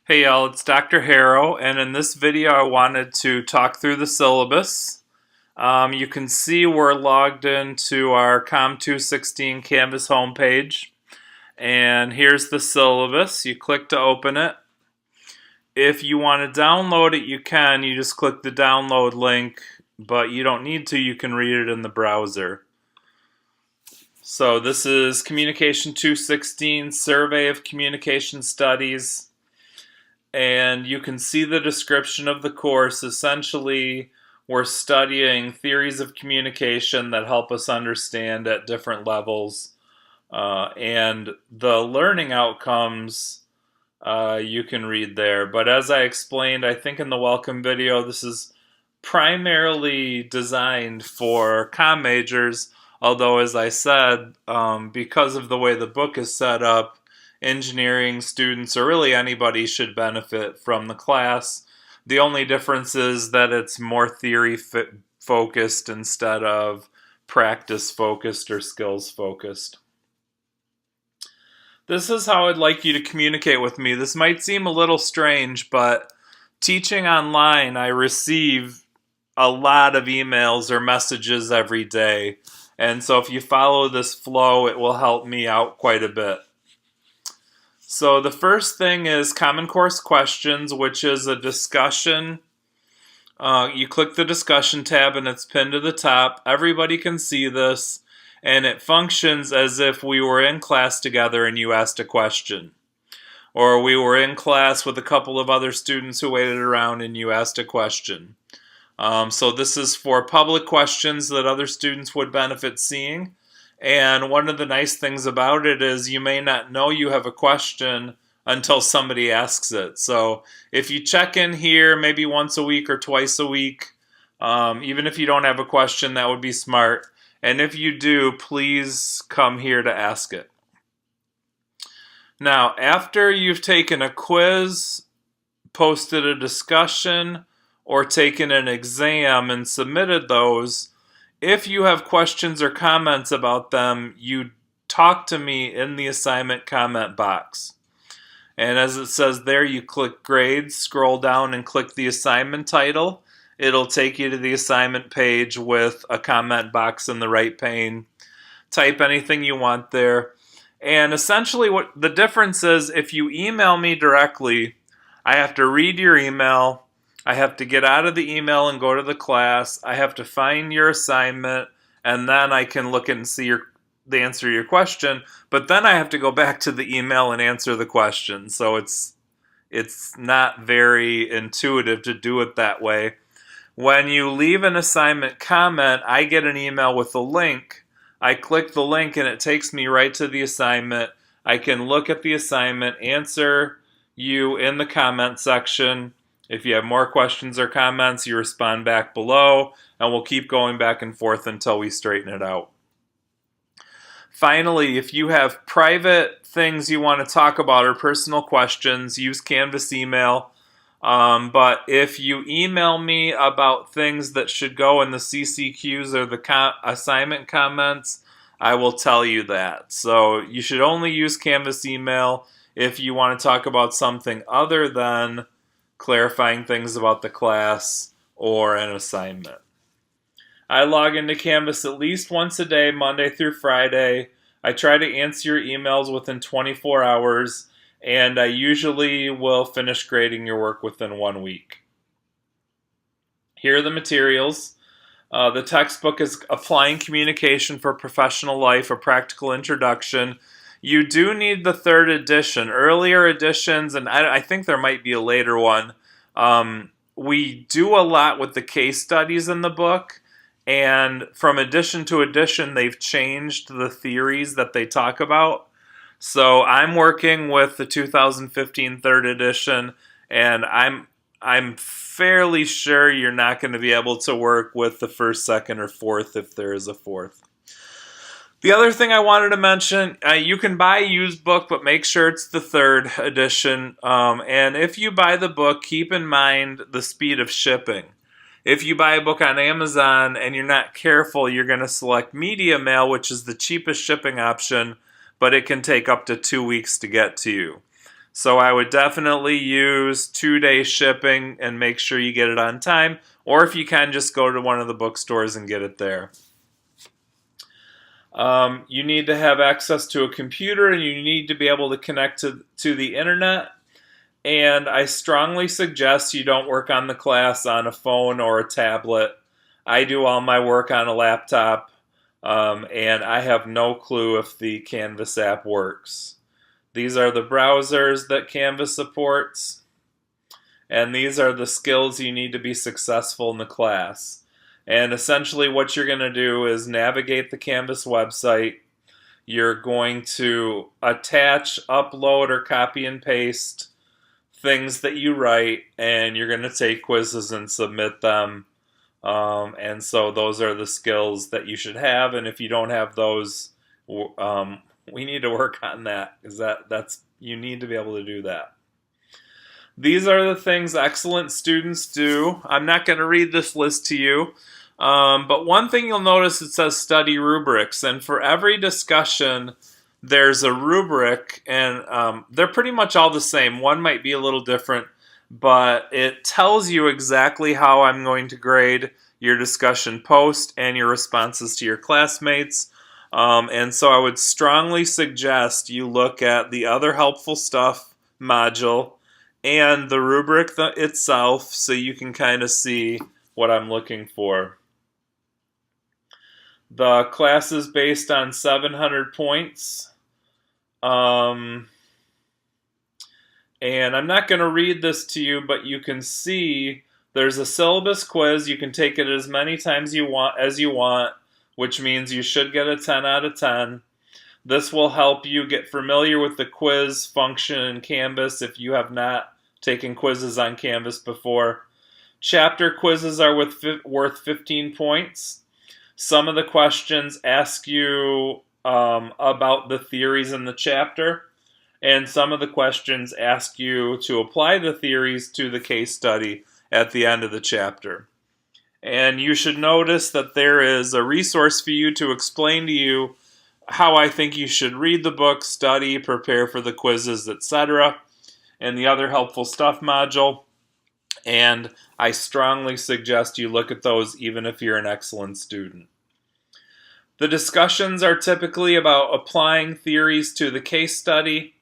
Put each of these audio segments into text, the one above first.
Hey y'all, it's Dr. Harrow, and in this video I wanted to talk through the syllabus. You can see we're logged into our COM 216 Canvas homepage, and here's the syllabus. You click to open it. If you want to download it, you can. You just click the download link, but you don't need to. You can read it in the browser. So this is Communication 216, Survey of Communication Studies. And you can see the description of the course. Essentially, we're studying theories of communication that help us understand at different levels. And the learning outcomes you can read there. But as I explained, I think in the welcome video, this is primarily designed for comm majors. Although, as I said, because of the way the book is set up, engineering students, or really anybody, should benefit from the class. The only difference is that it's more theory focused instead of practice focused or skills focused. This is how I'd like you to communicate with me. This might seem a little strange, but teaching online, I receive a lot of emails or messages every day. And so if you follow this flow, it will help me out quite a bit. So the first thing is Common Course Questions, which is a discussion. You click the discussion tab and it's pinned to the top. Everybody can see this, and it functions as if we were in class together and you asked a question. Or we were in class with a couple of other students who waited around and you asked a question. So this is for public questions that other students would benefit seeing. And one of the nice things about it is you may not know you have a question until somebody asks it. So if you check in here maybe once a week or twice a week, even if you don't have a question, that would be smart. And if you do, please come here to ask it. Now, after you've taken a quiz, posted a discussion, or taken an exam and submitted those, if you have questions or comments about them, you talk to me in the assignment comment box. And as it says there, you click grades, scroll down and click the assignment title. It'll take you to the assignment page with a comment box in the right pane. Type anything you want there. And essentially what the difference is, if you email me directly, I have to read your email. I have to get out of the email and go to the class. I have to find your assignment, and then I can look and see the answer to your question. But then I have to go back to the email and answer the question. So it's not very intuitive to do it that way. When you leave an assignment comment, I get an email with a link. I click the link and it takes me right to the assignment. I can look at the assignment, answer you in the comment section. If you have more questions or comments, you respond back below, and we'll keep going back and forth until we straighten it out. Finally, if you have private things you want to talk about or personal questions, use Canvas email. But if you email me about things that should go in the CCQs or the assignment comments, I will tell you that. So you should only use Canvas email if you want to talk about something other than clarifying things about the class or an assignment. I log into Canvas at least once a day, Monday through Friday. I try to answer your emails within 24 hours, and I usually will finish grading your work within 1 week. Here are the materials. The textbook is Applying Communication for Professional Life, a Practical Introduction. You do need the 3rd edition. Earlier editions, and I think there might be a later one, we do a lot with the case studies in the book, and from edition to edition, they've changed the theories that they talk about. So I'm working with the 2015 3rd edition, and I'm fairly sure you're not going to be able to work with the 1st, 2nd, or 4th if there is a 4th. The other thing I wanted to mention, you can buy a used book, but make sure it's the 3rd edition. And if you buy the book, keep in mind the speed of shipping. If you buy a book on Amazon and you're not careful, you're going to select media mail, which is the cheapest shipping option, but it can take up to 2 weeks to get to you. So I would definitely use 2-day shipping and make sure you get it on time. Or if you can, just go to one of the bookstores and get it there. You need to have access to a computer and you need to be able to connect to the internet. And I strongly suggest you don't work on the class on a phone or a tablet. I do all my work on a laptop, and I have no clue if the Canvas app works. These are the browsers that Canvas supports, and these are the skills you need to be successful in the class. And essentially what you're going to do is navigate the Canvas website. You're going to attach, upload, or copy and paste things that you write, and you're going to take quizzes and submit them. And so those are the skills that you should have. And if you don't have those, we need to work on that, because that's you need to be able to do that. These are the things excellent students do. I'm not going to read this list to you, but one thing you'll notice, it says study rubrics, and for every discussion there's a rubric, and they're pretty much all the same. One might be a little different, but it tells you exactly how I'm going to grade your discussion post and your responses to your classmates. And so I would strongly suggest you look at the other helpful stuff module and the rubric itself so you can kind of see what I'm looking for. The class is based on 700 points. And I'm not going to read this to you, but you can see there's a syllabus quiz. You can take it as many times as you want, which means you should get a 10 out of 10. This will help you get familiar with the quiz function in Canvas if you have not taken quizzes on Canvas before. Chapter quizzes are worth 15 points. Some of the questions ask you about the theories in the chapter, and some of the questions ask you to apply the theories to the case study at the end of the chapter. And you should notice that there is a resource for you to explain to you how I think you should read the book, study, prepare for the quizzes, etc., and the other helpful stuff module. And I strongly suggest you look at those even if you're an excellent student. The discussions are typically about applying theories to the case study.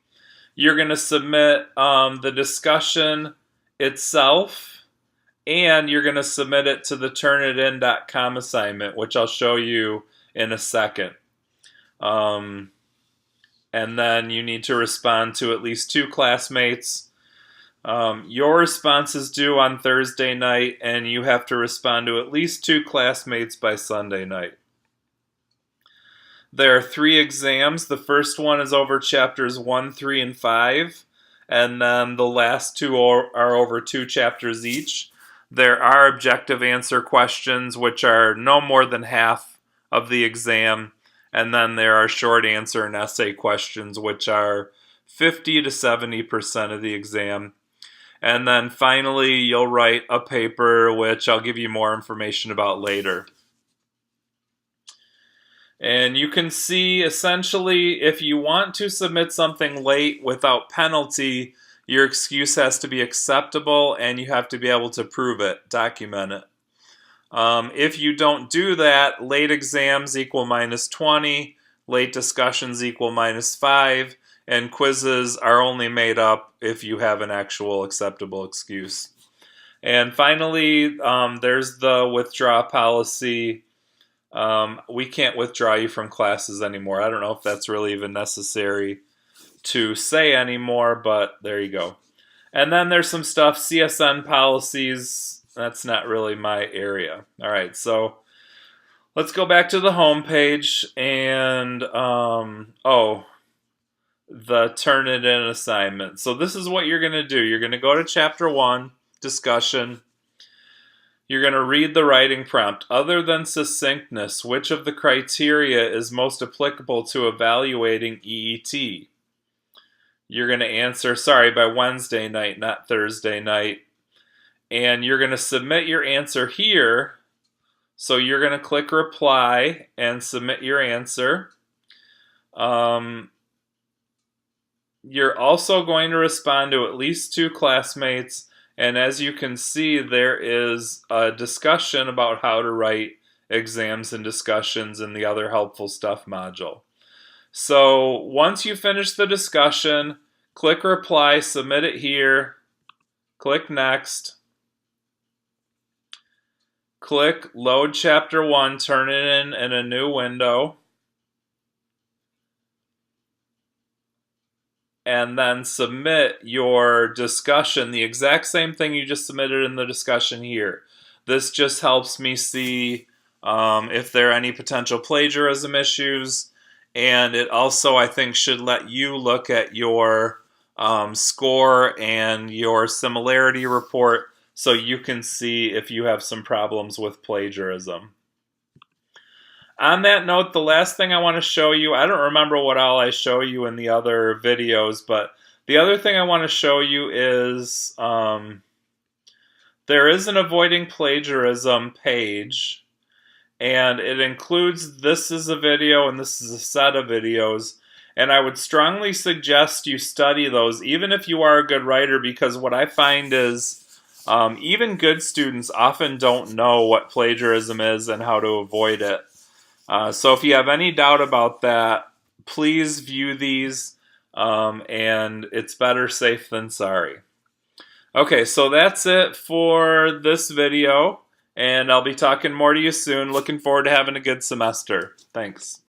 You're going to submit the discussion itself, and you're going to submit it to the turnitin.com assignment, which I'll show you in a second. And then you need to respond to at least 2 classmates. Your response is due on Thursday night, and you have to respond to at least 2 classmates by Sunday night. There are 3 exams. The first one is over chapters 1, 3, and 5, and then the last 2 are over 2 chapters each. There are objective answer questions, which are no more than half of the exam, and then there are short answer and essay questions, which are 50 to 70% of the exam. And then finally, you'll write a paper, which I'll give you more information about later. And you can see, essentially, if you want to submit something late without penalty, your excuse has to be acceptable and you have to be able to prove it, document it. If you don't do that, late exams equal -20, late discussions equal -5, and quizzes are only made up if you have an actual acceptable excuse. And finally, there's the withdraw policy. We can't withdraw you from classes anymore. I don't know if that's really even necessary to say anymore, but there you go. And then there's some stuff, CSN policies. That's not really my area. All right, so let's go back to the home page and, the Turnitin assignment. So this is what you're going to do. You're going to go to Chapter 1, Discussion. You're going to read the writing prompt. Other than succinctness, which of the criteria is most applicable to evaluating EET? You're going to answer, by Wednesday night, not Thursday night. And you're going to submit your answer here. So you're going to click reply and submit your answer. you're also going to respond to at least 2 classmates, and as you can see, there is a discussion about how to write exams and discussions in the other helpful stuff module. So once you finish the discussion, click reply, submit it here, click next, click load chapter 1, turn it in a new window, and then submit your discussion, the exact same thing you just submitted in the discussion here. This just helps me see if there are any potential plagiarism issues, and it also, I think, should let you look at your score and your similarity report so you can see if you have some problems with plagiarism. On that note, the last thing I want to show you, I don't remember what all I show you in the other videos, but the other thing I want to show you is there is an Avoiding Plagiarism page, and it includes this is a video and this is a set of videos, and I would strongly suggest you study those even if you are a good writer, because what I find is even good students often don't know what plagiarism is and how to avoid it. So if you have any doubt about that, please view these, and it's better safe than sorry. Okay, so that's it for this video, and I'll be talking more to you soon. Looking forward to having a good semester. Thanks.